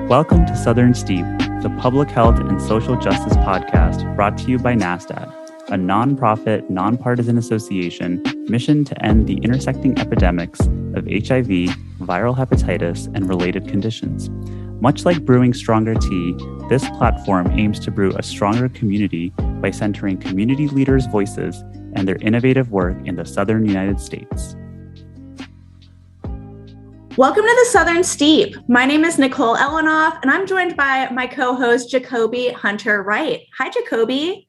Welcome to Southern Steep, the public health and social justice podcast brought to you by NASDAD, a nonprofit, nonpartisan association mission to end the intersecting epidemics of HIV, viral hepatitis, and related conditions. Much like brewing stronger tea, this platform aims to brew a stronger community by centering community leaders' voices and their innovative work in the Southern United States. Welcome to the Southern Steep. My name is Nicole and I'm joined by my co-host, Jacobi Hunter Wright. Hi, Jacobi.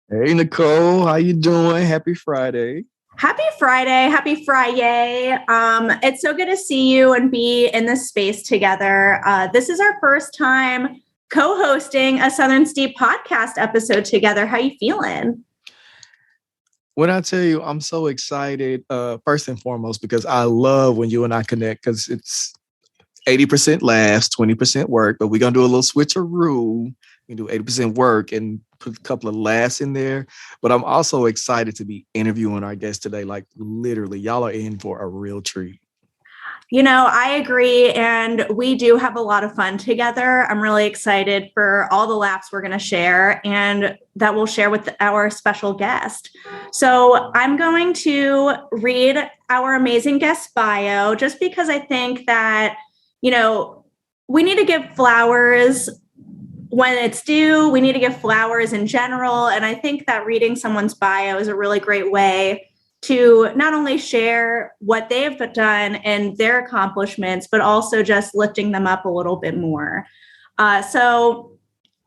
Hey, Nicole. How you doing? Happy Friday. Happy Friday. Happy Friday. It's so good to see you and be in this space together. This is our first time co-hosting a Southern Steep podcast episode together. How you feeling? When I tell you, I'm so excited, first and foremost, because I love when you and I connect, because it's 80% laughs, 20% work, but we're going to do a little switcheroo. We do 80% work and put a couple of laughs in there. But I'm also excited to be interviewing our guests today. Like, literally, y'all are in for a real treat. You know, I agree. And we do have a lot of fun together. I'm really excited for all the laughs we're going to share and that we'll share with our special guest. So I'm going to read our amazing guest bio just because I think that, you know, we need to give flowers when it's due. We need to give flowers in general. And I think that reading someone's bio is a really great way to not only share what they've done and their accomplishments, but also just lifting them up a little bit more. So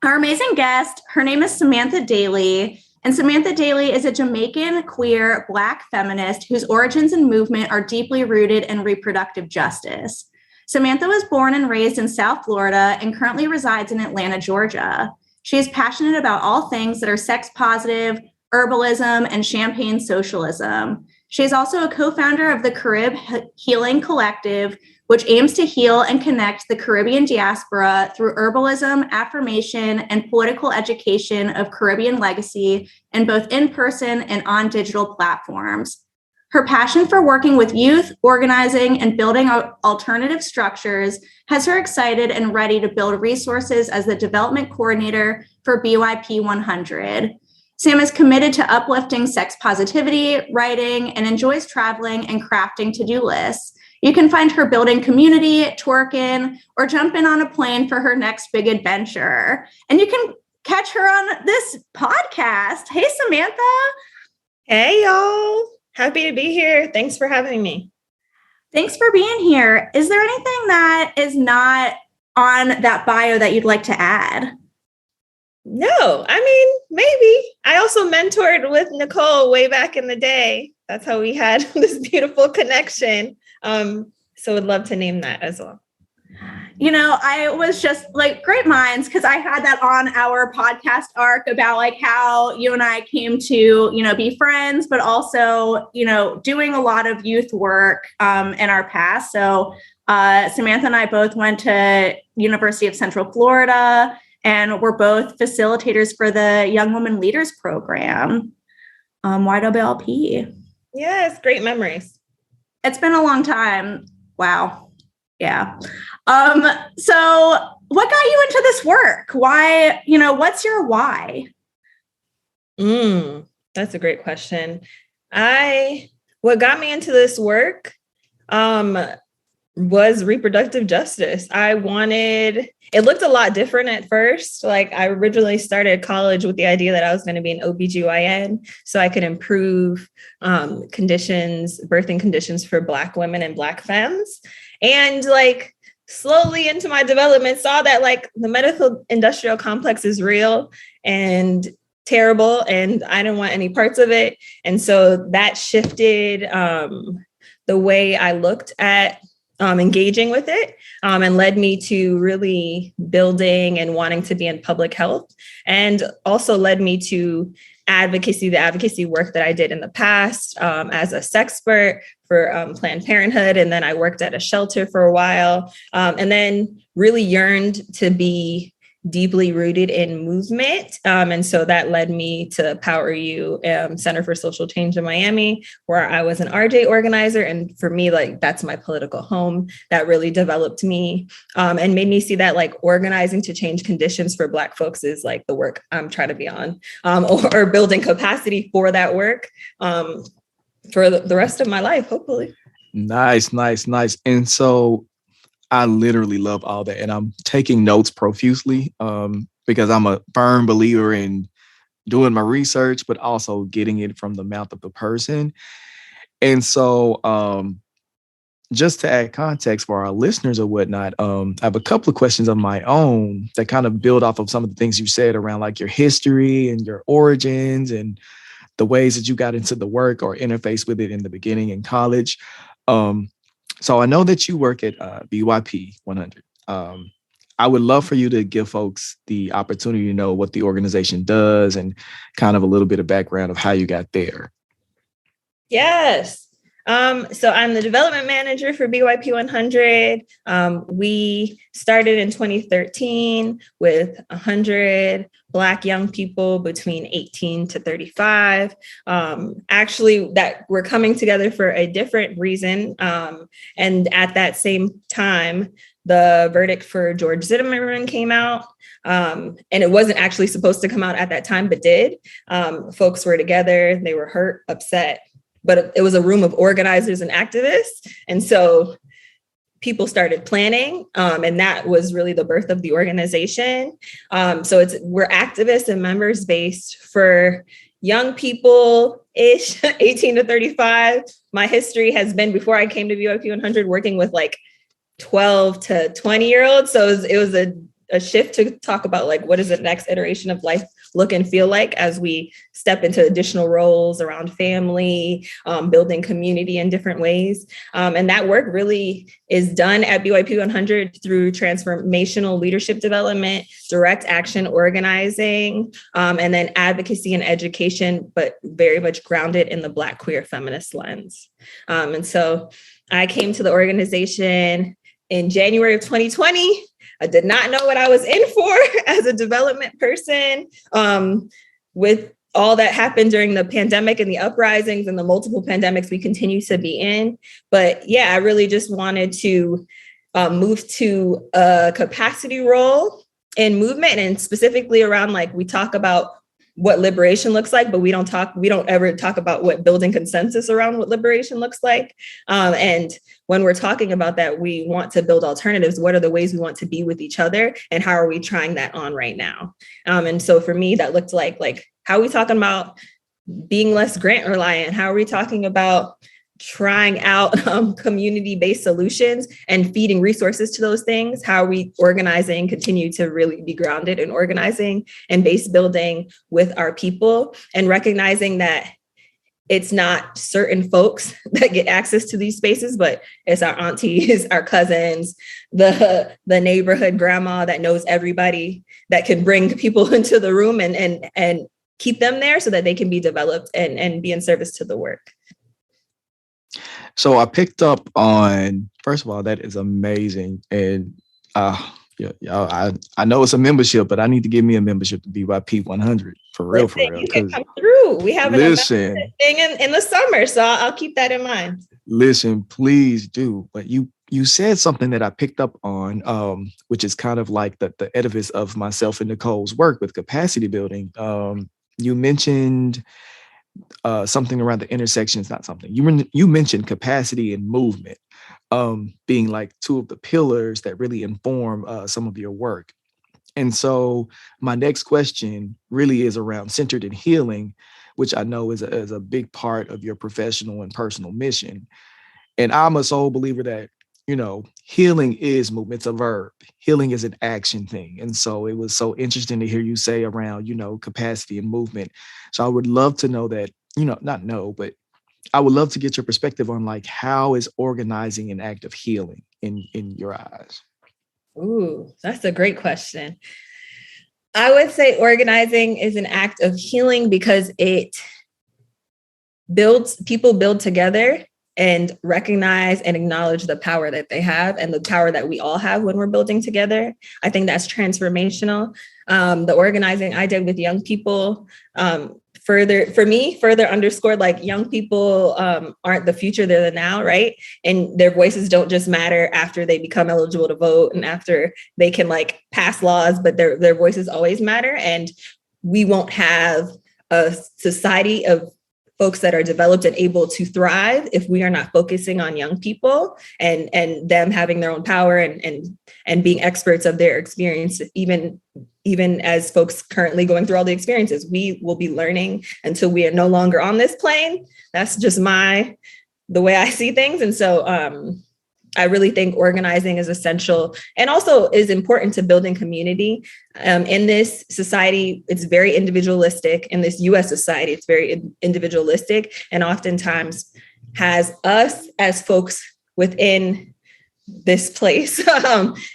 our amazing guest, her name is Samantha Daley. And Samantha Daley is a Jamaican, queer, Black feminist whose origins and movement are deeply rooted in reproductive justice. Samantha was born and raised in South Florida and currently resides in Atlanta, Georgia. She is passionate about all things that are sex positive, herbalism, and champagne socialism. She is also a co-founder of the Carib Healing Collective, which aims to heal and connect the Caribbean diaspora through herbalism, affirmation, and political education of Caribbean legacy in both in-person and on digital platforms. Her passion for working with youth, organizing, and building alternative structures has her excited and ready to build resources as the development coordinator for BYP 100. Sam is committed to uplifting sex positivity, writing, and enjoys traveling and crafting to-do lists. You can find her building community, twerking, or jumping on a plane for her next big adventure. And you can catch her on this podcast. Hey, Samantha. Hey, y'all. Happy to be here. Thanks for having me. Thanks for being here. Is there anything that is not on that bio that you'd like to add? No, I mean, maybe. I also mentored with Nicole way back in the day. That's how we had this beautiful connection. So would love to name that as well. You know, I was just like great minds because I had that on our podcast arc about like how you and I came to, you know, be friends, but also, you know, doing a lot of youth work in our past. So Samantha and I both went to University of Central Florida. And we're both facilitators for the Young Women Leaders Program, YWLP. Yes, great memories. It's been a long time. Wow. Yeah. So what got you into this work? Why, you know, what's your why? That's a great question. What got me into this work was reproductive justice. It looked a lot different at first. Like I originally started college with the idea that I was going to be an OBGYN so I could improve birthing conditions for Black women and Black femmes. And like slowly into my development saw that like the medical industrial complex is real and terrible and I didn't want any parts of it. And so that shifted the way I looked at engaging with it and led me to really building and wanting to be in public health, and also led me to the advocacy work that I did in the past as a sexpert for Planned Parenthood. And then I worked at a shelter for a while and then really yearned to be deeply rooted in movement. And so that led me to Power U, Center for Social Change in Miami, where I was an RJ organizer. And for me, like, that's my political home. That really developed me and made me see that like organizing to change conditions for Black folks is like the work I'm trying to be on, or building capacity for that work for the rest of my life, hopefully. Nice. And so I literally love all that. And I'm taking notes profusely because I'm a firm believer in doing my research, but also getting it from the mouth of the person. And so just to add context for our listeners or whatnot, I have a couple of questions of my own that kind of build off of some of the things you said around like your history and your origins and the ways that you got into the work or interface with it in the beginning in college. So I know that you work at BYP 100. I would love for you to give folks the opportunity to know what the organization does and kind of a little bit of background of how you got there. Yes. So I'm the development manager for BYP 100. We started in 2013 with 100 Black young people between 18 to 35. Actually, that we're coming together for a different reason. And at that same time, the verdict for George Zimmerman came out. And it wasn't actually supposed to come out at that time, but did. Folks were together, they were hurt, upset. But it was a room of organizers and activists. And so people started planning. And that was really the birth of the organization. So we're activists and members based for young people-ish, 18 to 35. My history has been, before I came to BYP 100, working with like 12 to 20-year-olds. So it was a shift to talk about like, what does the next iteration of life look and feel like as we step into additional roles around family, building community in different ways. And that work really is done at BYP 100 through transformational leadership development, direct action organizing, and then advocacy and education, but very much grounded in the Black queer feminist lens. And so I came to the organization in January of 2020. I did not know what I was in for as a development person. With all that happened during the pandemic and the uprisings and the multiple pandemics we continue to be in. But yeah, I really just wanted to move to a capacity role in movement, and specifically around, like, we talk about what liberation looks like, but we don't ever talk about what building consensus around what liberation looks like. And when we're talking about that, we want to build alternatives. What are the ways we want to be with each other, and how are we trying that on right now? And so for me, that looked like, how are we talking about being less grant reliant? How are we talking about trying out community-based solutions and feeding resources to those things? How are we organizing, continue to really be grounded in organizing and base building with our people, and recognizing that it's not certain folks that get access to these spaces, but it's our aunties, our cousins, the neighborhood grandma that knows everybody, that can bring people into the room and keep them there so that they can be developed and be in service to the work. So I picked up on, first of all, that is amazing. And I know it's a membership, but I need to give me a membership to BYP 100 for real. You can come through. We have an thing in the summer, so I'll keep that in mind. Listen, please do. But you said something that I picked up on, which is kind of like the edifice of myself and Nicole's work with capacity building. You mentioned something around the intersections, not something. You mentioned capacity and movement being like two of the pillars that really inform some of your work. And so my next question really is around centered in healing, which I know is a big part of your professional and personal mission. And I'm a sole believer that, healing is movement. It's a verb. Healing is an action thing. And so it was so interesting to hear you say around, capacity and movement. So I would love to know that, but I would love to get your perspective on like, how is organizing an act of healing in your eyes? Ooh, that's a great question. I would say organizing is an act of healing because it people build together and recognize and acknowledge the power that they have and the power that we all have when we're building together. I think that's transformational. The organizing I did with young people, further underscored, like, young people aren't the future, they're the now, right? And their voices don't just matter after they become eligible to vote and after they can like pass laws, but their voices always matter. And we won't have a society of folks that are developed and able to thrive if we are not focusing on young people and them having their own power and being experts of their experience, even as folks currently going through all the experiences. We will be learning until we are no longer on this plane. That's just the way I see things. And so I really think organizing is essential and also is important to building community. In this society, it's very individualistic. In this US society, it's very individualistic and oftentimes has us as folks within this place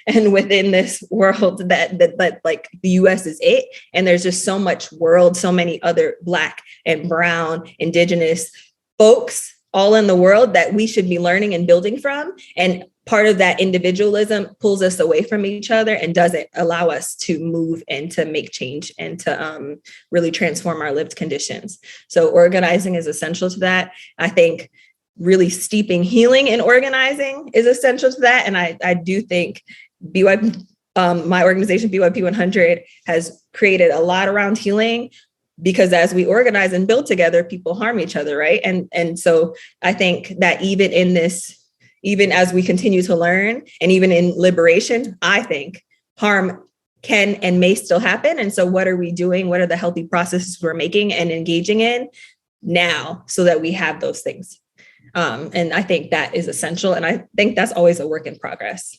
and within this world that like the US is it. And there's just so much world, so many other Black and Brown, Indigenous folks all in the world that we should be learning and building from. And part of that individualism pulls us away from each other and doesn't allow us to move and to make change and to really transform our lived conditions. So organizing is essential to that. I think really steeping healing in organizing is essential to that. And I do think my organization, BYP 100, has created a lot around healing, because as we organize and build together, people harm each other, right? And so I think that even as we continue to learn, and even in liberation, I think harm can and may still happen. And so what are we doing? What are the healthy processes we're making and engaging in now so that we have those things? And I think that is essential. And I think that's always a work in progress.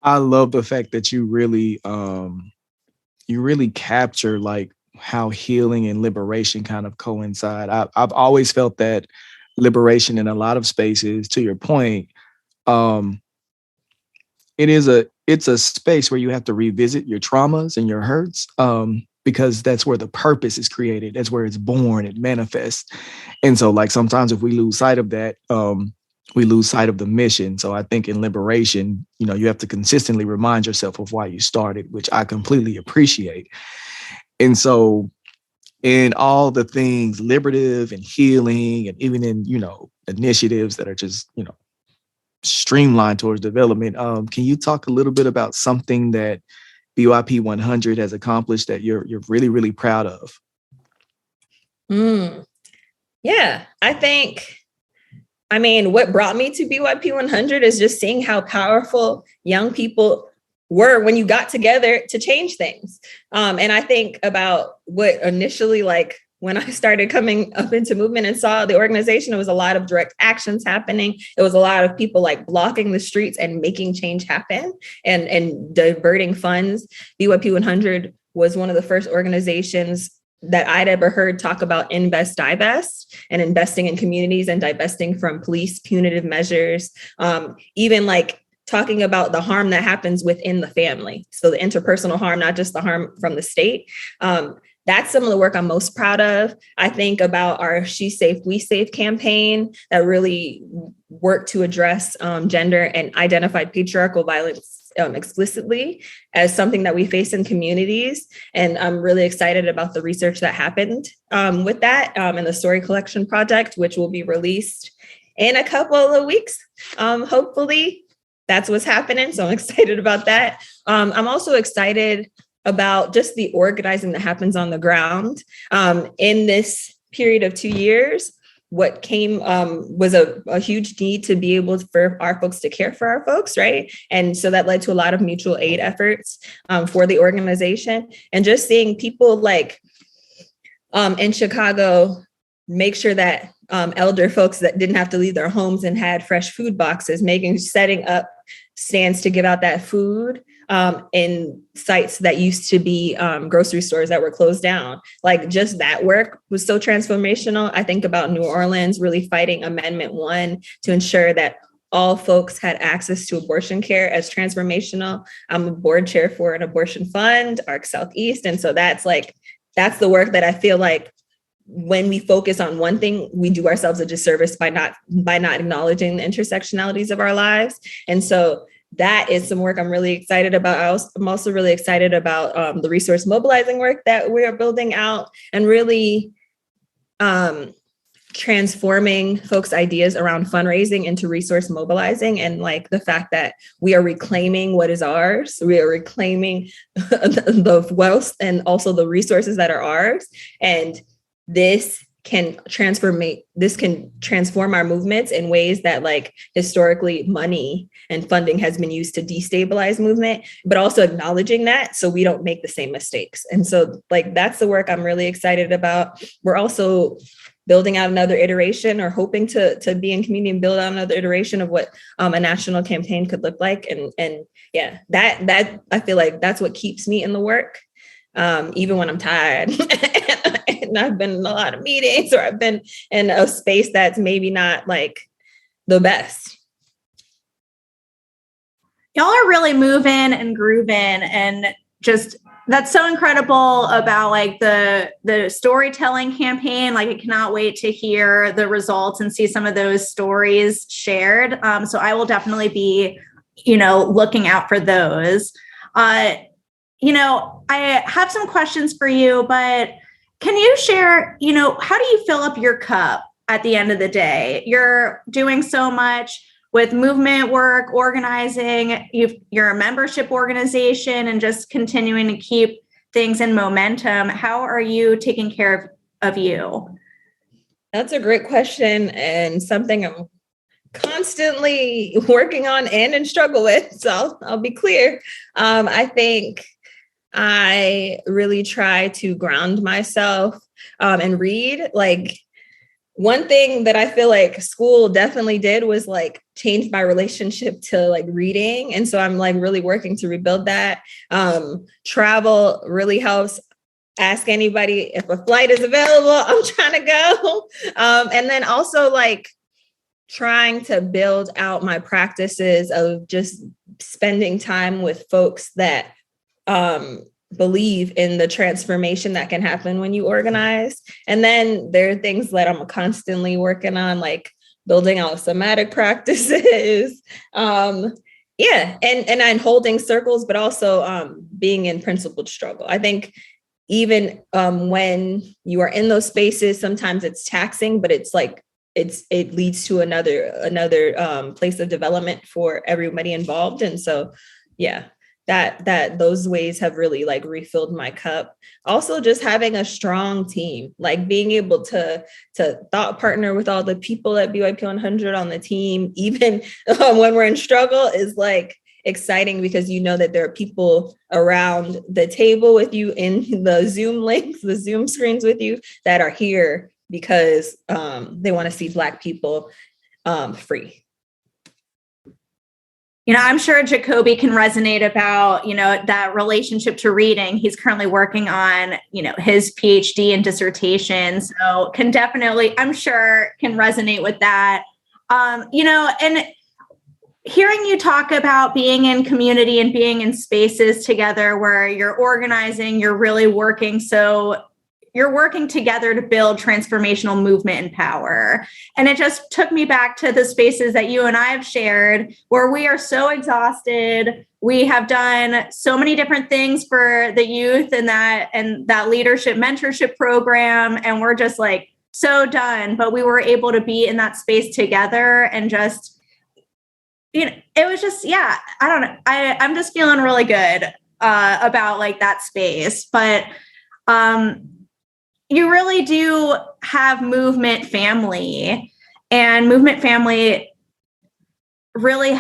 I love the fact that you really capture like how healing and liberation kind of coincide. I've always felt that liberation in a lot of spaces, to your point, it's a space where you have to revisit your traumas and your hurts, because that's where the purpose is created. That's where it's born, it manifests. And so like sometimes if we lose sight of that, we lose sight of the mission. So I think in liberation, you have to consistently remind yourself of why you started, which I completely appreciate. And so in all the things liberative and healing, and even in, initiatives that are just, streamlined towards development, can you talk a little bit about something that BYP 100 has accomplished that you're really, really proud of? Yeah, what brought me to BYP 100 is just seeing how powerful young people were when you got together to change things. And I think about what initially, like when I started coming up into movement and saw the organization, it was a lot of direct actions happening. It was a lot of people like blocking the streets and making change happen and diverting funds. BYP 100 was one of the first organizations that I'd ever heard talk about invest, divest, and investing in communities and divesting from police punitive measures, even like talking about the harm that happens within the family. So the interpersonal harm, not just the harm from the state. That's some of the work I'm most proud of. I think about our She Safe, We Safe campaign that really worked to address gender and identified patriarchal violence explicitly as something that we face in communities. And I'm really excited about the research that happened with that and the story collection project, which will be released in a couple of weeks. Hopefully that's what's happening. So I'm excited about that. I'm also excited about just the organizing that happens on the ground. In this period of 2 years, what came was a huge need to be able for our folks to care for our folks, right? And so that led to a lot of mutual aid efforts for the organization. And just seeing people like in Chicago make sure that elder folks that didn't have to leave their homes and had fresh food boxes, setting up stands to give out that food in sites that used to be grocery stores that were closed down. Like just that work was so transformational. I think about New Orleans really fighting Amendment 1 to ensure that all folks had access to abortion care as transformational. I'm a board chair for an abortion fund, ARC Southeast. And so that's the work that I feel like when we focus on one thing, we do ourselves a disservice by not acknowledging the intersectionalities of our lives. And so that is some work I'm really excited about. I'm also really excited about the resource mobilizing work that we are building out, and really transforming folks' ideas around fundraising into resource mobilizing, and like the fact that we are reclaiming what is ours. We are reclaiming the wealth and also the resources that are ours. And this can transform our movements in ways that like historically money and funding has been used to destabilize movement, but also acknowledging that so we don't make the same mistakes. And so like that's the work I'm really excited about. We're also building out another iteration, or hoping to be in community and build out another iteration of what a national campaign could look like. And yeah, that I feel like that's what keeps me in the work, even when I'm tired. And I've been in a lot of meetings, or I've been in a space that's maybe not like the best. Y'all are really moving and grooving, and just that's so incredible about like the storytelling campaign. Like I cannot wait to hear the results and see some of those stories shared. So I will definitely be, looking out for those. I have some questions for you, but can you share, how do you fill up your cup at the end of the day? You're doing so much with movement work, organizing, you're a membership organization, and just continuing to keep things in momentum. How are you taking care of you? That's a great question, and something I'm constantly working on and in struggle with. So I'll be clear. I think I really try to ground myself and read. Like, one thing that I feel like school definitely did was like change my relationship to like reading. And so I'm like really working to rebuild that. Travel really helps. Ask anybody if a flight is available. I'm trying to go. And then also like trying to build out my practices of just spending time with folks that believe in the transformation that can happen when you organize. And then there are things that I'm constantly working on, like building out somatic practices. And holding circles, but also being in principled struggle. I think even when you are in those spaces, sometimes it's taxing, but it's like it leads to another place of development for everybody involved. And so, yeah. That those ways have really like refilled my cup. Also just having a strong team, like being able to thought partner with all the people at BYP 100 on the team, even when we're in struggle, is like exciting, because you know that there are people around the table with you in the Zoom links, the Zoom screens with you, that are here because they want to see Black people free. I'm sure Jacobi can resonate about, that relationship to reading. He's currently working on, his PhD and dissertation. So can definitely, I'm sure, can resonate with that. And hearing you talk about being in community and being in spaces together where you're organizing, you're really working. So you're working together to build transformational movement and power. And it just took me back to the spaces that you and I have shared, where we are so exhausted. We have done so many different things for the youth and that leadership mentorship program. And we're just like so done, but we were able to be in that space together and just, it was just, I don't know. I'm just feeling really good about like that space, but, you really do have movement family, and movement family really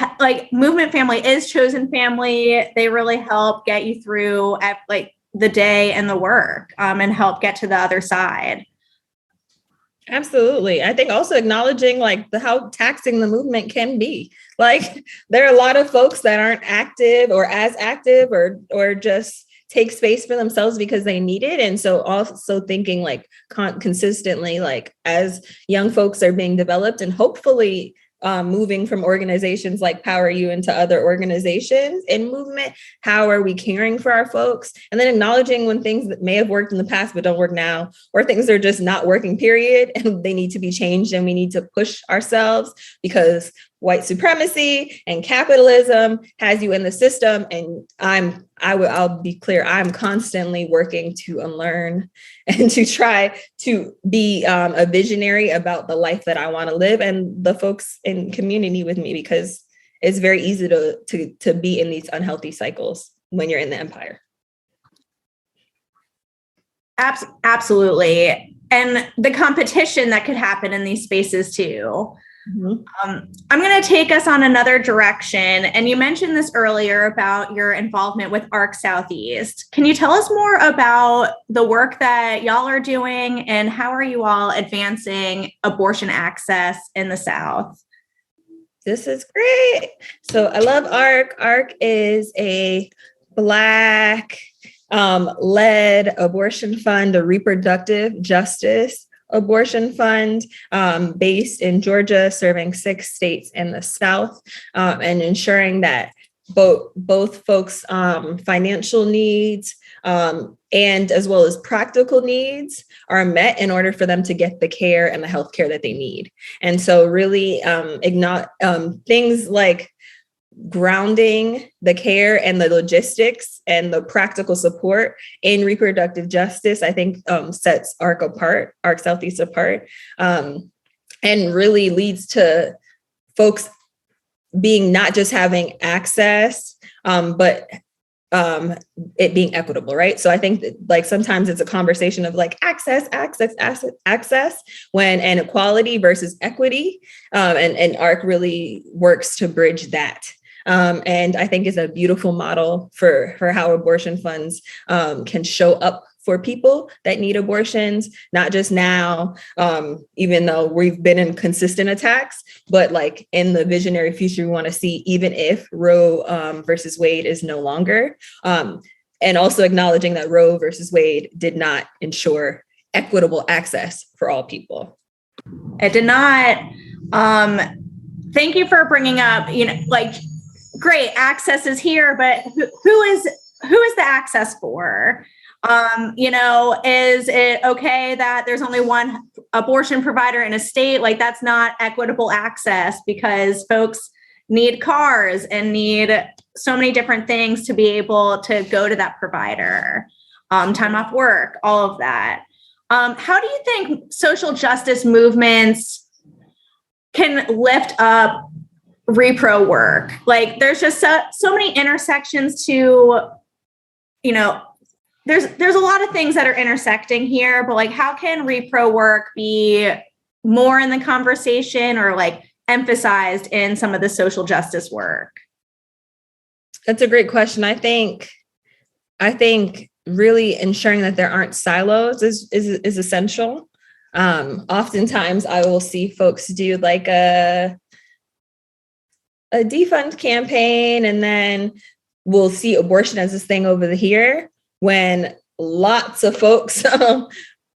movement family is chosen family. They really help get you through the day and the work and help get to the other side. Absolutely. I think also acknowledging how taxing the movement can be. Like there are a lot of folks that aren't active or as active or just take space for themselves because they need it. And so also thinking consistently, as young folks are being developed and hopefully moving from organizations like Power You into other organizations in movement? How are we caring for our folks? And then acknowledging when things that may have worked in the past but don't work now, or things are just not working, period, and they need to be changed, and we need to push ourselves because white supremacy and capitalism has you in the system. And I'll be clear, I'm constantly working to unlearn and to try to be a visionary about the life that I want to live and the folks in community with me, because it's very easy to be in these unhealthy cycles when you're in the empire. Absolutely. And the competition that could happen in these spaces too. Mm-hmm. I'm going to take us on another direction. And you mentioned this earlier about your involvement with ARC Southeast. Can you tell us more about the work that y'all are doing and how are you all advancing abortion access in the South? This is great. So I love ARC. ARC is a Black led abortion fund, a reproductive justice abortion fund based in Georgia, serving 6 states in the South, and ensuring that both folks' financial needs and as well as practical needs are met in order for them to get the care and the health care that they need. And so really things like grounding the care and the logistics and the practical support in reproductive justice, I think sets ARC Southeast apart, and really leads to folks being not just having access, but it being equitable, right? So I think that, like, sometimes it's a conversation of like access, when inequality versus equity, and ARC really works to bridge that. And I think is a beautiful model for how abortion funds can show up for people that need abortions, not just now, even though we've been in consistent attacks, but like in the visionary future we want to see, even if Roe versus Wade is no longer. And also acknowledging that Roe versus Wade did not ensure equitable access for all people. It did not. Thank you for bringing up, great, access is here, but who is the access for? Is it okay that there's only one abortion provider in a state? Like, that's not equitable access, because folks need cars and need so many different things to be able to go to that provider, time off work, all of that. How do you think social justice movements can lift up repro work? Like, there's just so many intersections to, there's a lot of things that are intersecting here, but like, how can repro work be more in the conversation or like emphasized in some of the social justice work? That's a great question. I think really ensuring that there aren't silos is essential. Oftentimes I will see folks do like a defund campaign, and then we'll see abortion as this thing over here, when lots of folks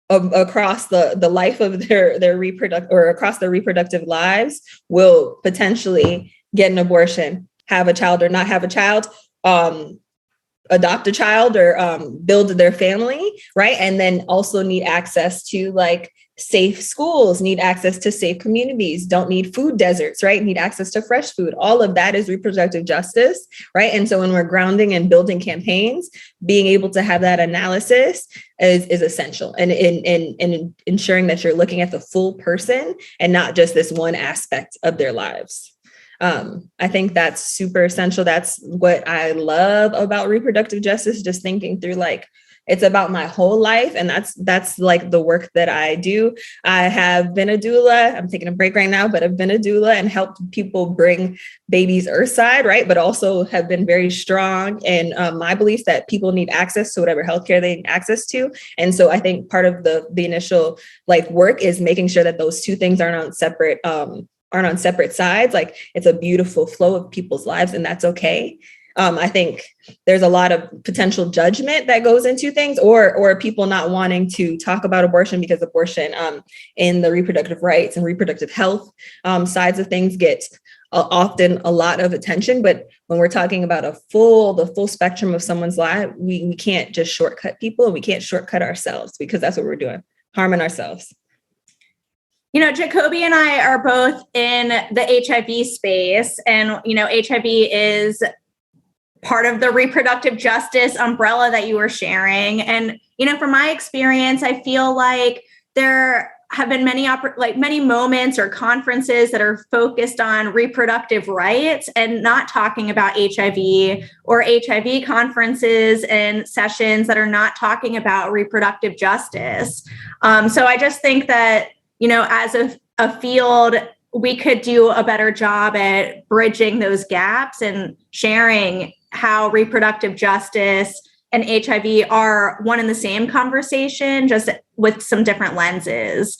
across the life of their reproductive, or across their reproductive lives, will potentially get an abortion, have a child or not have a child, adopt a child or build their family, right? And then also need access to like safe schools, need access to safe communities, don't need food deserts, right? Need access to fresh food. All of that is reproductive justice, right? And so when we're grounding and building campaigns, being able to have that analysis is essential, and in ensuring that you're looking at the full person and not just this one aspect of their lives. I think that's super essential. That's what I love about reproductive justice, just thinking through like, it's about my whole life. And that's like the work that I do. I have been a doula. I'm taking a break right now, but I've been a doula and helped people bring babies earthside, right? But also have been very strong in my beliefs that people need access to whatever healthcare they need access to. And so I think part of the initial like work is making sure that those two things aren't on separate sides. Like, it's a beautiful flow of people's lives, and that's okay. I think there's a lot of potential judgment that goes into things, or people not wanting to talk about abortion because abortion in the reproductive rights and reproductive health sides of things gets often a lot of attention. But when we're talking about the full spectrum of someone's life, we can't just shortcut people, and we can't shortcut ourselves, because that's what we're doing, harming ourselves. Jacobi and I are both in the HIV space, and, HIV is part of the reproductive justice umbrella that you were sharing. And, from my experience, I feel like there have been many moments or conferences that are focused on reproductive rights and not talking about HIV, or HIV conferences and sessions that are not talking about reproductive justice. So I just think that, as a field, we could do a better job at bridging those gaps and sharing how reproductive justice and HIV are one and the same conversation, just with some different lenses.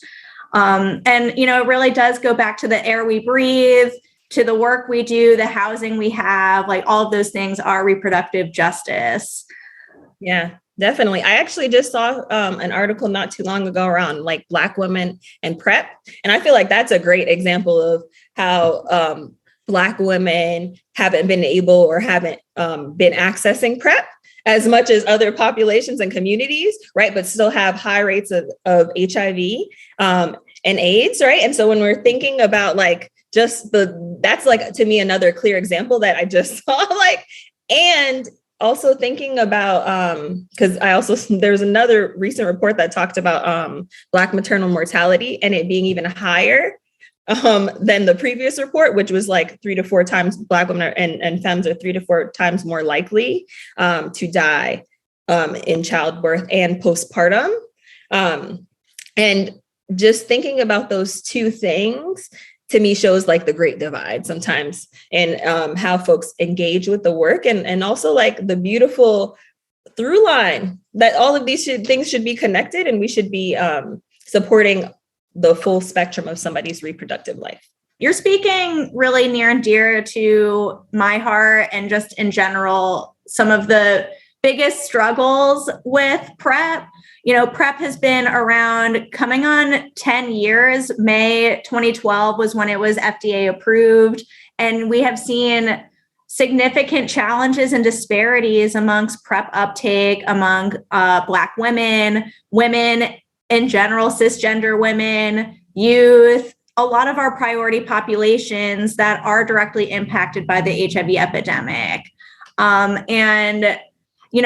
And, it really does go back to the air we breathe, to the work we do, the housing we have, like all of those things are reproductive justice. Yeah, definitely. I actually just saw an article not too long ago around like Black women and PrEP. And I feel like that's a great example of how Black women haven't been able or haven't been accessing PrEP as much as other populations and communities, right? But still have high rates of HIV and AIDS, right? And so when we're thinking about like that's like, to me, another clear example that I just saw, and also thinking about, because there's another recent report that talked about Black maternal mortality and it being even higher than the previous report, which was like 3 to 4 times Black women and femmes are 3 to 4 times more likely to die in childbirth and postpartum. And just thinking about those two things, to me, shows like the great divide sometimes, and how folks engage with the work, and also like the beautiful through line that all of these things should be connected, and we should be supporting the full spectrum of somebody's reproductive life. You're speaking really near and dear to my heart, and just in general, some of the biggest struggles with PrEP. PrEP has been around coming on 10 years. May 2012 was when it was FDA approved. And we have seen significant challenges and disparities amongst PrEP uptake among Black women in general, cisgender women, youth, a lot of our priority populations that are directly impacted by the HIV epidemic.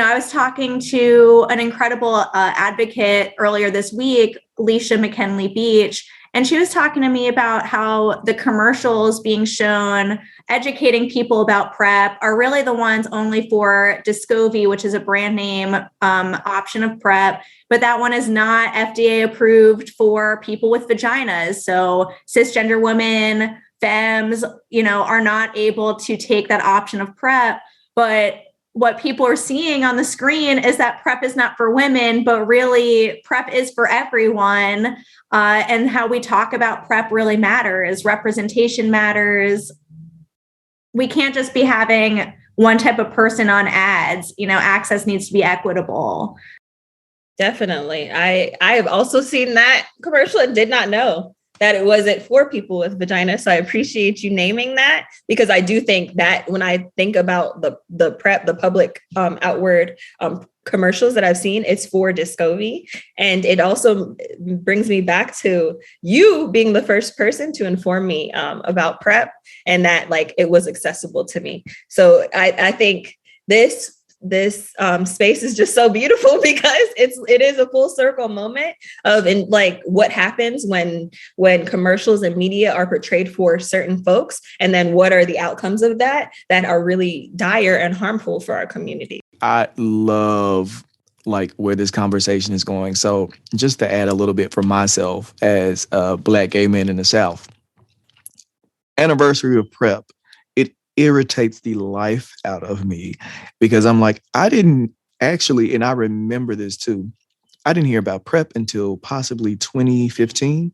I was talking to an incredible advocate earlier this week, Leisha McKinley Beach, and she was talking to me about how the commercials being shown educating people about PrEP are really the ones only for Descovy, which is a brand name option of PrEP, but that one is not FDA approved for people with vaginas. So cisgender women, femmes, are not able to take that option of PrEP. But what people are seeing on the screen is that PrEP is not for women, but really PrEP is for everyone. And how we talk about PrEP really matters. Representation matters. We can't just be having one type of person on ads. Access needs to be equitable. Definitely. I have also seen that commercial and did not know that it wasn't for people with vagina. So I appreciate you naming that, because I do think that when I think about the PrEP, the public outward commercials that I've seen, it's for Descovy. And it also brings me back to you being the first person to inform me about PrEP, and that like it was accessible to me. So I think this space is just so beautiful, because it is a full circle moment of what happens when commercials and media are portrayed for certain folks, and then what are the outcomes of that are really dire and harmful for our community. I love where this conversation is going. So just to add a little bit for myself as a Black gay man in the South, anniversary of PrEP, irritates the life out of me, because I'm like, I didn't actually, and I remember this too, I didn't hear about PrEP until possibly 2015.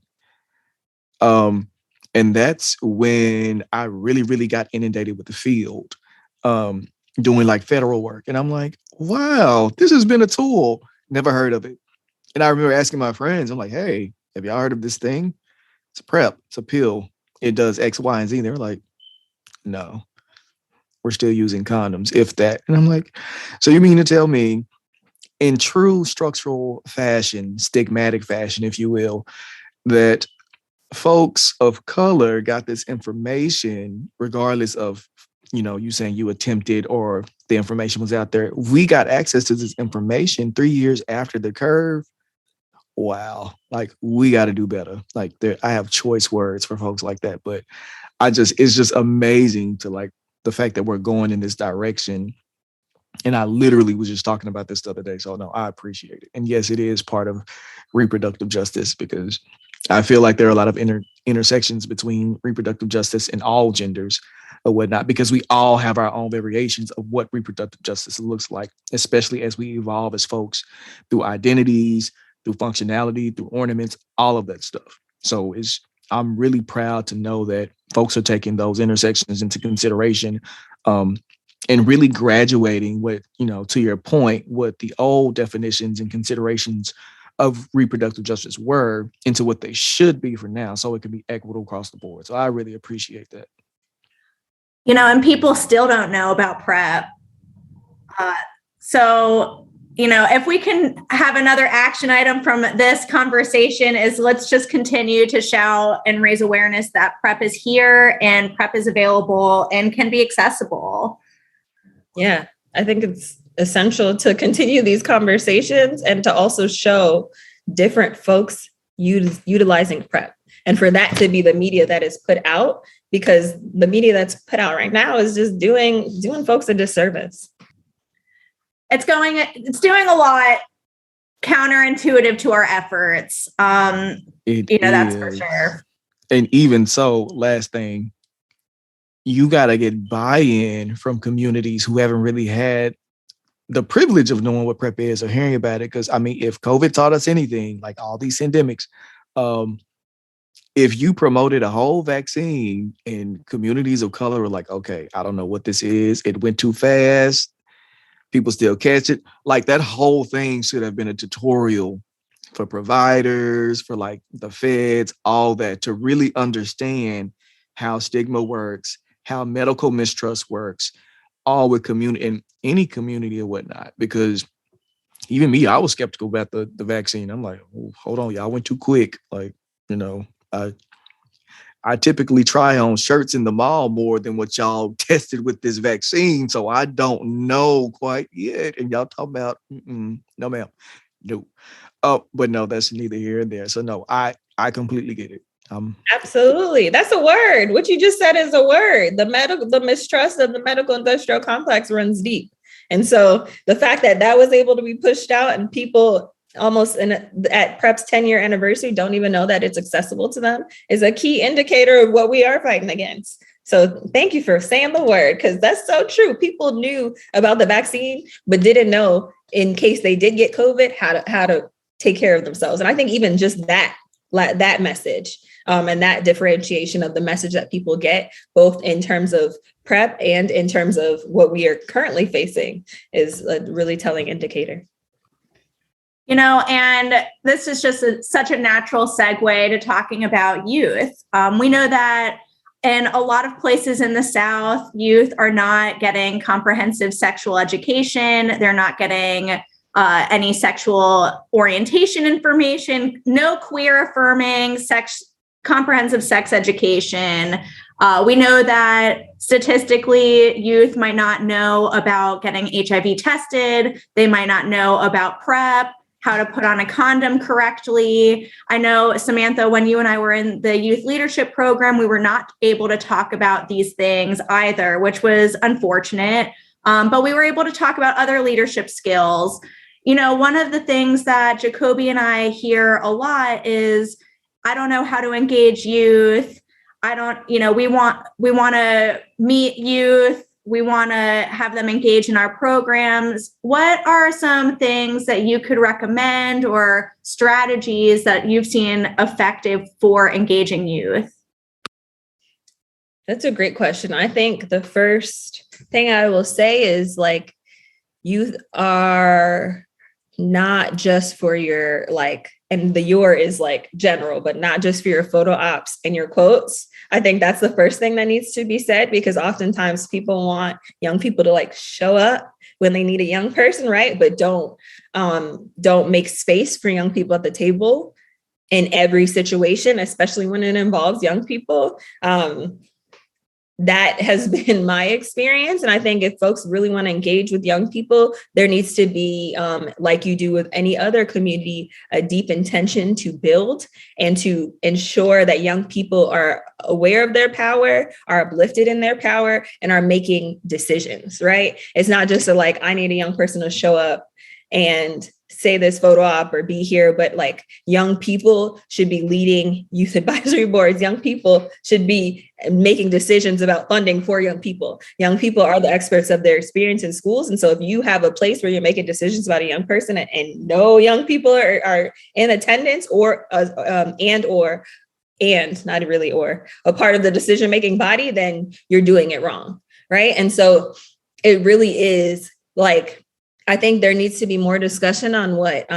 And that's when I really, really got inundated with the field. doing like federal work. And I'm like, wow, this has been a tool. Never heard of it. And I remember asking my friends, I'm like, hey, have y'all heard of this thing? It's a PrEP. It's a pill. It does X, Y, and Z. They're like, no, we're still using condoms, if that. And I'm like, so you mean to tell me in true structural fashion, stigmatic fashion, if you will, that folks of color got this information regardless of, you saying you attempted or the information was out there. We got access to this information 3 years after the curve. Wow. Like, we got to do better. Like, I have choice words for folks like that, but it's just amazing to like the fact that we're going in this direction. And I literally was just talking about this the other day. So no, I appreciate it. And yes, it is part of reproductive justice, because I feel like there are a lot of intersections between reproductive justice and all genders or whatnot, because we all have our own variations of what reproductive justice looks like, especially as we evolve as folks through identities, through functionality, through ornaments, all of that stuff. So I'm really proud to know that folks are taking those intersections into consideration, and really graduating what, to your point, what the old definitions and considerations of reproductive justice were into what they should be for now, so it can be equitable across the board. So I really appreciate that. And people still don't know about PrEP. So, if we can have another action item from this conversation is, let's just continue to shout and raise awareness that PrEP is here and PrEP is available and can be accessible. Yeah, I think it's essential to continue these conversations and to also show different folks utilizing PrEP, and for that to be the media that is put out, because the media that's put out right now is just doing folks a disservice. It's doing a lot counterintuitive to our efforts. That's for sure. And even so, last thing, you got to get buy-in from communities who haven't really had the privilege of knowing what PrEP is or hearing about it. Because if COVID taught us anything, like all these pandemics, if you promoted a whole vaccine and communities of color were like, okay, I don't know what this is, it went too fast, people still catch it. Like, that whole thing should have been a tutorial for providers, for like the feds, all that, to really understand how stigma works, how medical mistrust works, all with community, in any community or whatnot. Because even me, I was skeptical about the vaccine. I'm like, oh, hold on, y'all went too quick. Like, I typically try on shirts in the mall more than what y'all tested with this vaccine. So I don't know quite yet. And y'all talking about, no, ma'am. No. Oh, but no, that's neither here and there. So no, I completely get it. Absolutely. That's a word. What you just said is a word. The mistrust of the medical industrial complex runs deep. And so the fact that was able to be pushed out, and people almost at PrEP's 10-year anniversary don't even know that it's accessible to them, is a key indicator of what we are fighting against. So thank you for saying the word, because that's so true. People knew about the vaccine, but didn't know, in case they did get COVID, how to take care of themselves. And I think even just that message, and that differentiation of the message that people get, both in terms of PrEP and in terms of what we are currently facing, is a really telling indicator. And this is just such a natural segue to talking about youth. We know that in a lot of places in the South, youth are not getting comprehensive sexual education. They're not getting any sexual orientation information, no queer affirming comprehensive sex education. We know that statistically, youth might not know about getting HIV tested. They might not know about PrEP, how to put on a condom correctly. I know, Samantha, when you and I were in the youth leadership program, we were not able to talk about these things either, which was unfortunate. But we were able to talk about other leadership skills. One of the things that Jacobi and I hear a lot is, I don't know how to engage youth. We want to meet youth. We want to have them engage in our programs. What are some things that you could recommend, or strategies that you've seen effective for engaging youth? That's a great question. I think the first thing I will say is like, youth are not just for your like, and the your is like general, but not just for your photo ops and your quotes. I think that's the first thing that needs to be said, because oftentimes people want young people to like show up when they need a young person, right? But don't make space for young people at the table in every situation, especially when it involves young people. That has been my experience. And I think if folks really want to engage with young people, there needs to be, like you do with any other community, a deep intention to build and to ensure that young people are aware of their power, are uplifted in their power, and are making decisions, right? It's not just like, I need a young person to show up and say this photo op or be here, but like young people should be leading youth advisory boards. Young people should be making decisions about funding for young people. Young people are the experts of their experience in schools. And so if you have a place where you're making decisions about a young person and no young people are in attendance or not really, or a part of the decision-making body, then you're doing it wrong, right? And so it really is like, I think there needs to be more discussion on what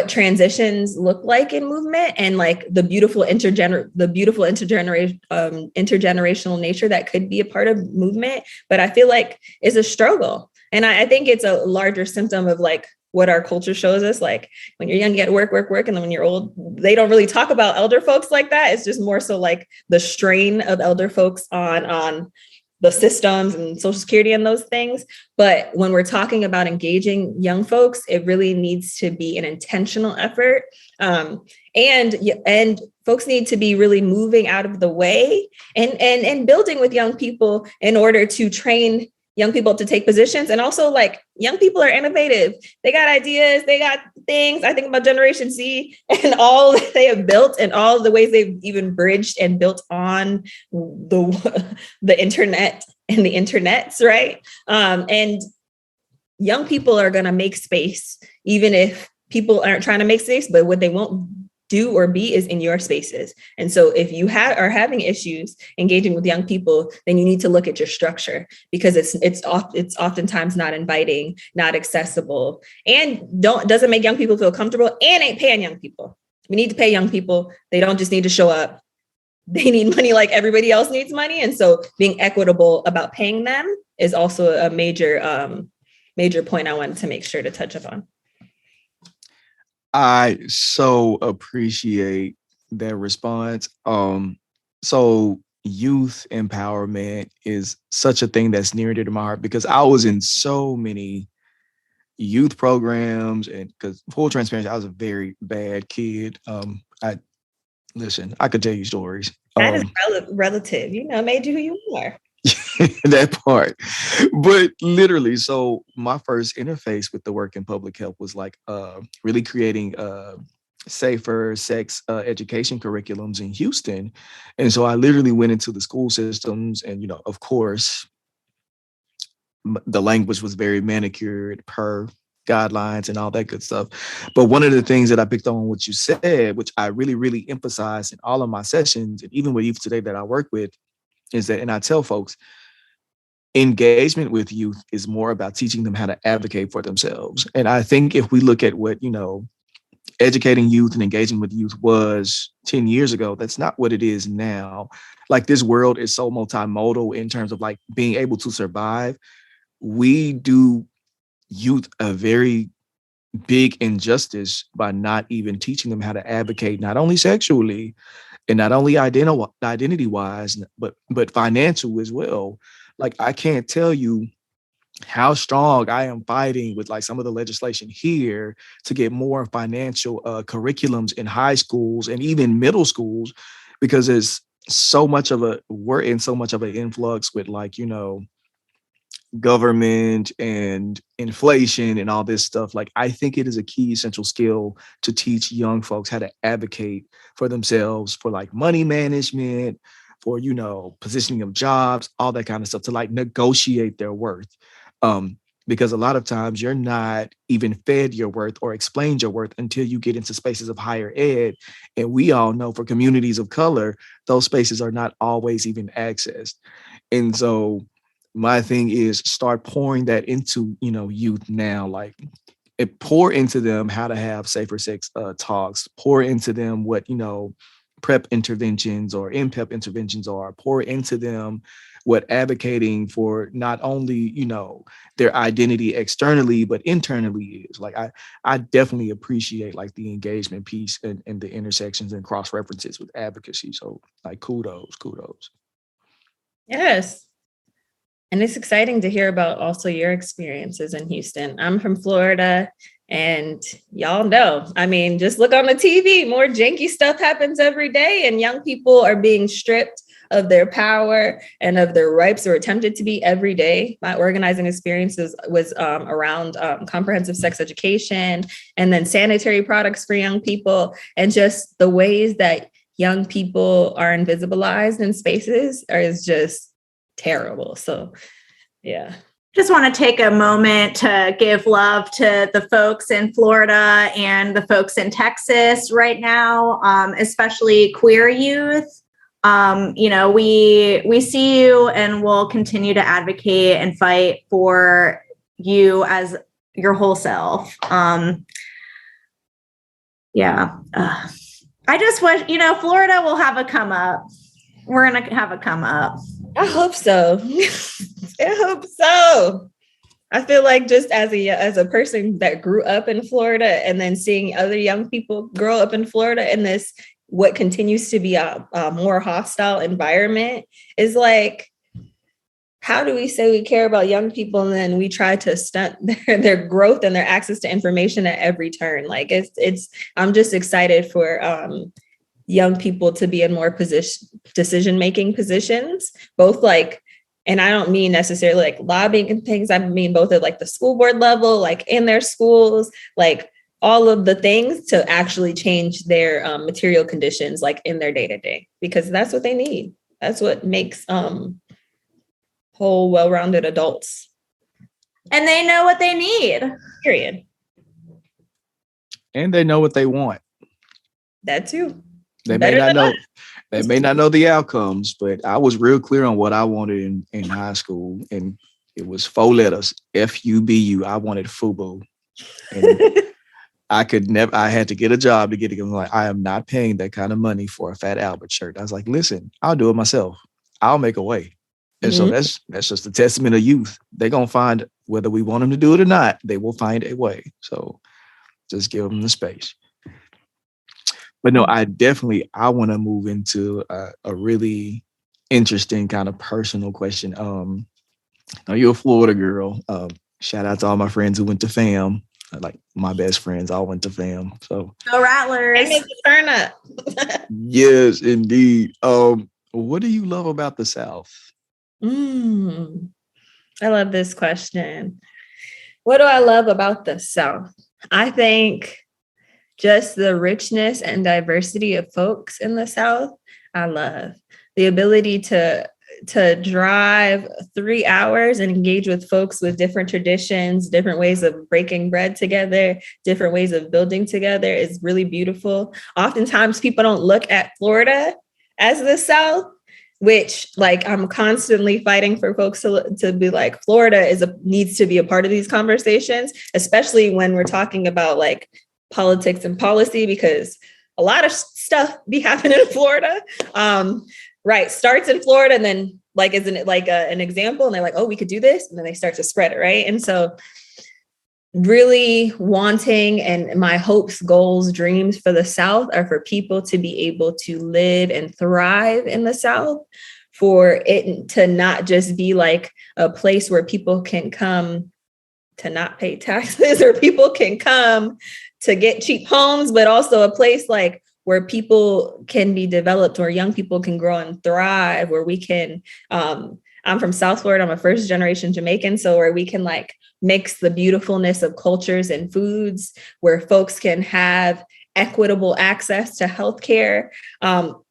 transitions look like in movement, and like the beautiful intergenerational nature that could be a part of movement. But I feel like it's a struggle. And I think it's a larger symptom of like what our culture shows us. Like when you're young, you get work. And then when you're old, they don't really talk about elder folks like that. It's just more so like the strain of elder folks on the systems and Social Security and those things. But when we're talking about engaging young folks, it really needs to be an intentional effort. And folks need to be really moving out of the way and building with young people in order to train young people to take positions. And also like young people are innovative. They got ideas, they got things. I think about Generation Z and all that they have built and all the ways they've even bridged and built on the internet and the internets, right? And young people are gonna make space, even if people aren't trying to make space, but what they won't do or be is in your spaces. And so if you are having issues engaging with young people, then you need to look at your structure, because it's oftentimes not inviting, not accessible, and doesn't make young people feel comfortable, and ain't paying young people. We need to pay young people. They don't just need to show up. They need money like everybody else needs money. And so being equitable about paying them is also a major point I wanted to make sure to touch upon. I so appreciate that response. So youth empowerment is such a thing that's near and dear to my heart, because I was in so many youth programs, and because full transparency, I was a very bad kid. I could tell you stories. That is relative, made you who you are. That part. But literally, so my first interface with the work in public health was like really creating safer sex education curriculums in Houston. And so I literally went into the school systems, and of course the language was very manicured per guidelines and all that good stuff. But one of the things that I picked on what you said, which I really, really emphasize in all of my sessions, and even with youth today that I work with, is that, and I tell folks, engagement with youth is more about teaching them how to advocate for themselves. And I think if we look at what, educating youth and engaging with youth was 10 years ago, that's not what it is now. Like, this world is so multimodal in terms of like being able to survive. We do youth a very big injustice by not even teaching them how to advocate, not only sexually and not only identity wise, but financial as well. Like, I can't tell you how strong I am fighting with like some of the legislation here to get more financial curriculums in high schools and even middle schools, because we're in so much of an influx with like, government and inflation and all this stuff. Like, I think it is a key essential skill to teach young folks how to advocate for themselves, for like money management, for, positioning of jobs, all that kind of stuff, to like negotiate their worth. because a lot of times you're not even fed your worth or explained your worth until you get into spaces of higher ed. And we all know for communities of color, those spaces are not always even accessed. And so my thing is start pouring that into, youth now, like pour into them how to have safer sex talks, pour into them what, PrEP interventions or MPEP interventions are, pour into them what advocating for not only, their identity externally, but internally is. Like, I definitely appreciate like the engagement piece and the intersections and cross references with advocacy. So like kudos. Yes. And it's exciting to hear about also your experiences in Houston. I'm from Florida, and y'all know, just look on the TV, more janky stuff happens every day, and young people are being stripped of their power and of their rights, or attempted to be every day. My organizing experiences was around comprehensive sex education, and then sanitary products for young people, and just the ways that young people are invisibilized in spaces is just terrible. So, yeah. Just want to take a moment to give love to the folks in Florida and the folks in Texas right now, especially queer youth. We see you, and we'll continue to advocate and fight for you as your whole self. I just wish, Florida will have a come up. We're going to have a come up. I hope so. I hope so. I feel like just as a person that grew up in Florida and then seeing other young people grow up in Florida in this, what continues to be a more hostile environment, is like, how do we say we care about young people and then we try to stunt their growth and their access to information at every turn? Like I'm just excited for young people to be in more decision-making positions, both like, and I don't mean necessarily like lobbying and things. I mean, both at like the school board level, like in their schools, like all of the things to actually change their material conditions, like in their day-to-day, because that's what they need. That's what makes whole, well-rounded adults. And they know what they need. Period. And they know what they want. That too. They may not know. They may not know the outcomes, but I was real clear on what I wanted in high school, and it was 4 letters: FUBU. I wanted FUBU, and I had to get a job to get it. I'm like, I am not paying that kind of money for a Fat Albert shirt. I was like, listen, I'll do it myself. I'll make a way. And so that's just a testament of youth. They're gonna find, whether we want them to do it or not, they will find a way. So just give them the space. But no, I want to move into a really interesting kind of personal question. Now you're a Florida girl. Shout out to all my friends who went to FAM. Like my best friends all went to FAM. So go Rattlers. Turn up. Yes, indeed. What do you love about the South? I love this question. What do I love about the South? I think just the richness and diversity of folks in the South. I love the ability to drive 3 hours and engage with folks with different traditions, different ways of breaking bread together, different ways of building together is really beautiful. Oftentimes people don't look at Florida as the South, which like I'm constantly fighting for folks to be like, Florida needs to be a part of these conversations, especially when we're talking about like politics and policy, because a lot of stuff be happening in Florida. Right. Starts in Florida and then like, isn't it like an example? And they're like, oh, we could do this. And then they start to spread it. Right. And so really wanting, and my hopes, goals, dreams for the South are for people to be able to live and thrive in the South, for it to not just be like a place where people can come to not pay taxes, or people can come to get cheap homes, but also a place like where people can be developed, or young people can grow and thrive, where we can, I'm from South Florida, I'm a first generation Jamaican, so where we can like mix the beautifulness of cultures and foods, where folks can have equitable access to healthcare,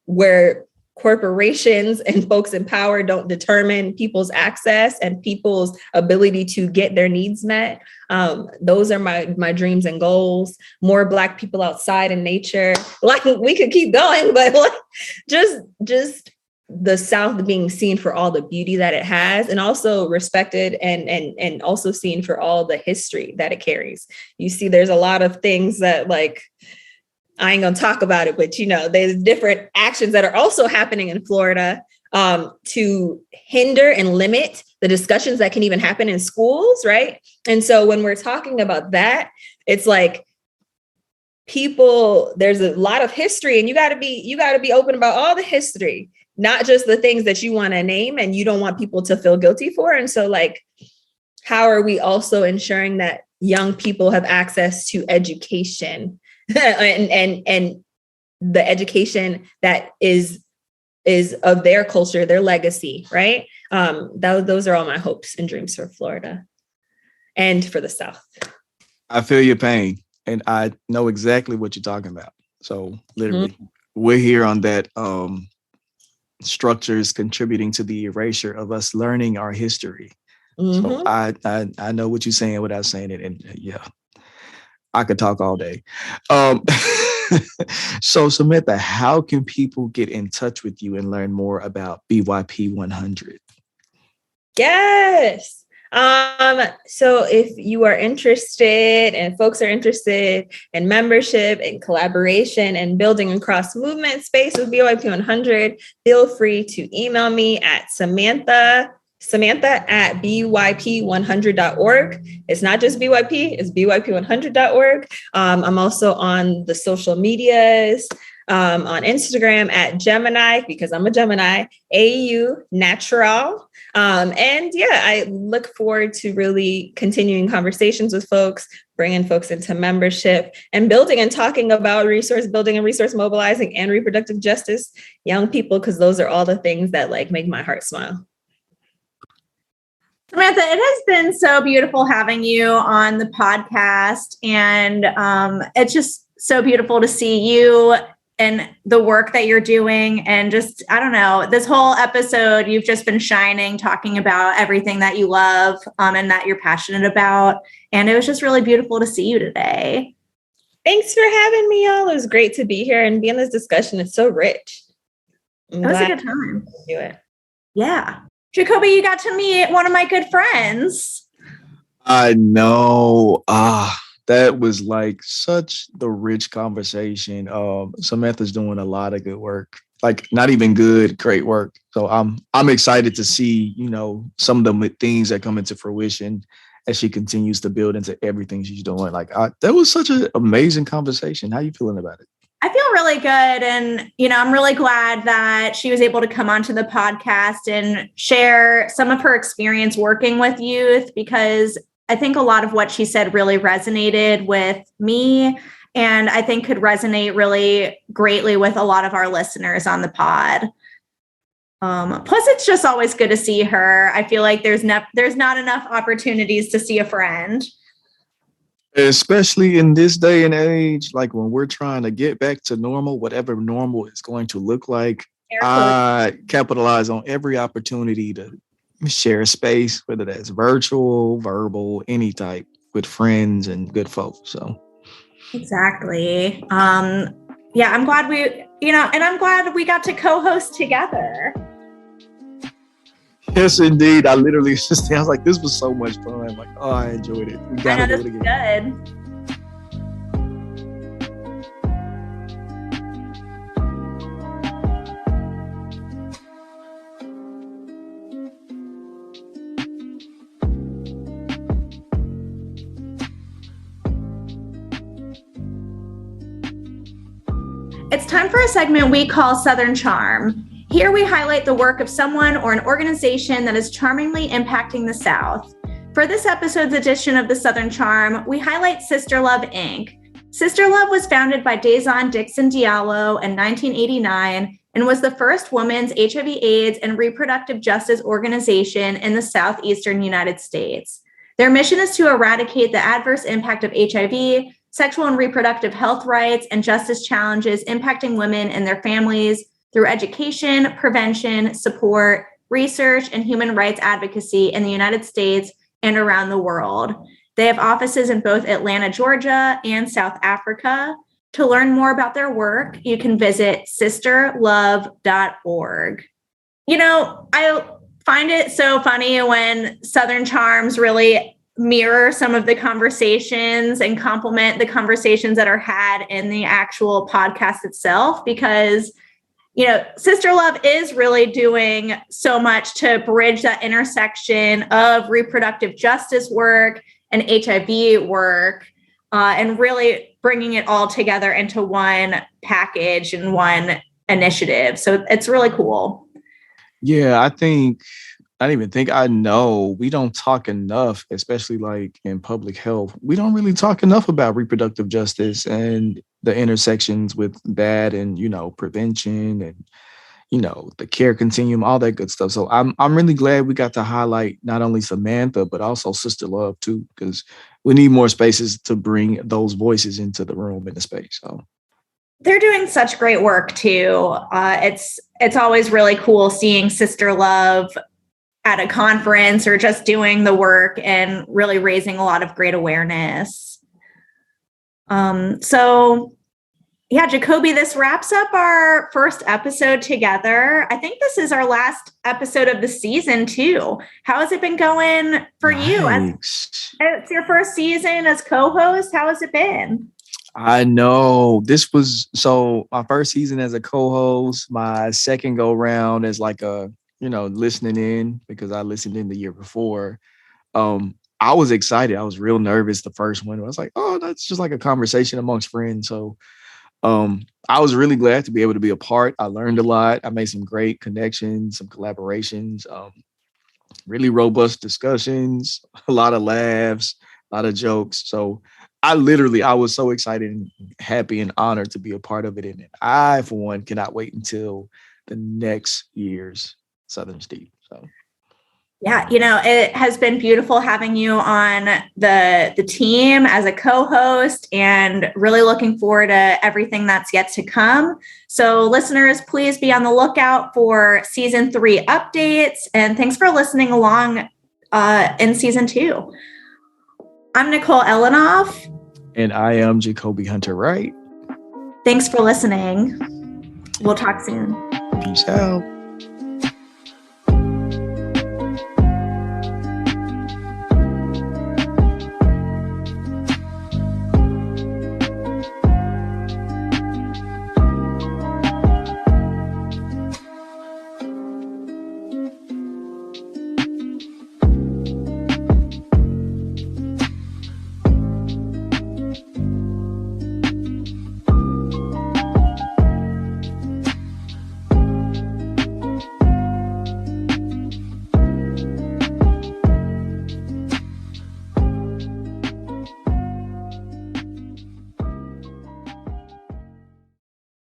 where corporations and folks in power don't determine people's access and people's ability to get their needs met. Those are my dreams and goals. More Black people outside in nature. Like, we could keep going, but like just the South being seen for all the beauty that it has, and also respected and also seen for all the history that it carries. You see, there's a lot of things that, like, I ain't gonna talk about it, but there's different actions that are also happening in Florida to hinder and limit the discussions that can even happen in schools, right? And so when we're talking about that, it's like there's a lot of history, and you gotta be open about all the history, not just the things that you want to name and you don't want people to feel guilty for. And so, like, how are we also ensuring that young people have access to education? and the education that is of their culture, their legacy, right? Those are all my hopes and dreams for Florida and for the South. I feel your pain, and I know exactly what you're talking about. So literally, we're here on that structures contributing to the erasure of us learning our history. So I know what you're saying without saying it, and yeah. I could talk all day. So Samantha, how can people get in touch with you and learn more about BYP 100? Yes. So if you are interested and folks are interested in membership and collaboration and building a cross movement space with BYP 100, feel free to email me at Samantha at byp100.org. It's not just BYP, it's byp100.org. I'm also on the social medias, on Instagram at Gemini, because I'm a Gemini, AU Natural. And yeah, I look forward to really continuing conversations with folks, bringing folks into membership and building and talking about resource building and resource mobilizing and reproductive justice, young people, because those are all the things that like make my heart smile. Samantha, it has been so beautiful having you on the podcast, and it's just so beautiful to see you and the work that you're doing. And just, I don't know, this whole episode, you've just been shining, talking about everything that you love and that you're passionate about. And it was just really beautiful to see you today. Thanks for having me, y'all. It was great to be here and be in this discussion. It's so rich. It was a good time. Do it. Yeah. Jacobi, you got to meet one of my good friends. I know. That was like such the rich conversation. Samantha's doing a lot of good work, like not even good, great work. So I'm excited to see, some of the things that come into fruition as she continues to build into everything she's doing. Like that was such an amazing conversation. How you feeling about it? I feel really good. And, I'm really glad that she was able to come onto the podcast and share some of her experience working with youth, because I think a lot of what she said really resonated with me, and I think could resonate really greatly with a lot of our listeners on the pod. Plus, it's just always good to see her. I feel like there's not enough opportunities to see a friend. Especially in this day and age, like when we're trying to get back to normal, whatever normal is going to look like, I capitalize on every opportunity to share space, whether that's virtual, verbal, any type, with friends and good folks. So exactly. Yeah, I'm glad I'm glad we got to co-host together. Yes, indeed. I literally I was like, this was so much fun. Like, oh, I enjoyed it. We gotta do it again. Good. It's time for a segment we call Southern Charm. Here we highlight the work of someone or an organization that is charmingly impacting the South. For this episode's edition of the Southern Charm, we highlight SisterLove, Inc. SisterLove was founded by Dazon Dixon Diallo in 1989 and was the first women's HIV/AIDS and reproductive justice organization in the southeastern United States. Their mission is to eradicate the adverse impact of HIV, sexual and reproductive health rights, and justice challenges impacting women and their families through education, prevention, support, research, and human rights advocacy in the United States and around the world. They have offices in both Atlanta, Georgia, and South Africa. To learn more about their work, you can visit SisterLove.org. You know, I find it so funny when Southern Charms really mirror some of the conversations and complement the conversations that are had in the actual podcast itself, because, you know, SisterLove is really doing so much to bridge that intersection of reproductive justice work and HIV work, and really bringing it all together into one package and one initiative. So it's really cool. Yeah, I don't even think I know. We don't talk enough, especially like in public health. We don't really talk enough about reproductive justice and the intersections with that and, you know, prevention and, you know, the care continuum, all that good stuff. So I'm really glad we got to highlight not only Samantha, but also SisterLove too, because we need more spaces to bring those voices into the room in the space. So they're doing such great work too. It's always really cool seeing SisterLove at a conference or just doing the work and really raising a lot of great awareness. So yeah, Jacobi, this wraps up our first episode together. I think this is our last episode of the season too. How has it been going for you? It's your first season as co-host. How has it been? I know this was my first season as a co-host, my second go round as like a, you know, listening in, because I listened in the year before. I was excited. I was real nervous the first one. I was like, oh, that's just like a conversation amongst friends. So I was really glad to be able to be a part. I learned a lot. I made some great connections, some collaborations, really robust discussions, a lot of laughs, a lot of jokes. So I was so excited and happy and honored to be a part of it. And I, for one, cannot wait until the next year's Southern Steve. So yeah, you know, it has been beautiful having you on the team as a co-host, and really looking forward to everything that's yet to come. So listeners, please be on the lookout for season 3 updates, and thanks for listening along in season 2. I'm Nicole Elenoff. And I am Jacobi Hunter Wright. Thanks for listening. We'll talk soon. Peace out.